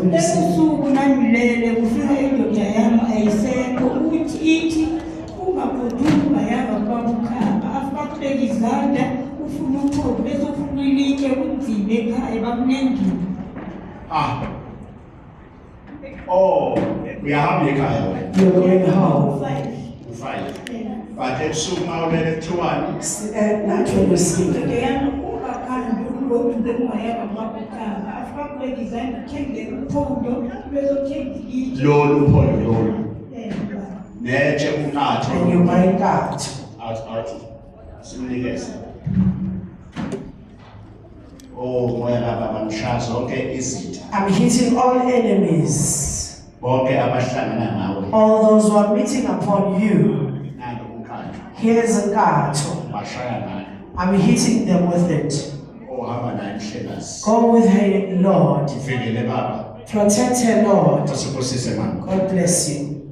Ebusuku nangilele kufika indoda yami ayisekho ukuthi ithi ungagoduka yanga kwabukhamba afakubeka izandla ufuna ukuphola bese ufuna ilitshe kunzima ekhaya bakunengile. Uyahamba ekhaya wena. You're going home. U5. But ebusuku mawulele kuthiwani? Not when you sleep. Indoda yami ungakhandi ukugoduka ungayanga kwabukhamba afakubeka izandla thengele uphondo bese uthenga ilitshe. Lolu uphondo lolu. Netshe unatho. And you might not. Out. Simnikeze. Moya laba bamshaya zonke izitha. I'm hitting all enemies. Bonke abahlangana nawe. All those who are meeting upon you. Nalo unkandla. Here's a guard. Bashaya naye. I'm hitting them with it. Ohamba naye mhlekazi. Go with her, Lord. Uvikele baba. Protect her, Lord. Usibusise mama. God bless you.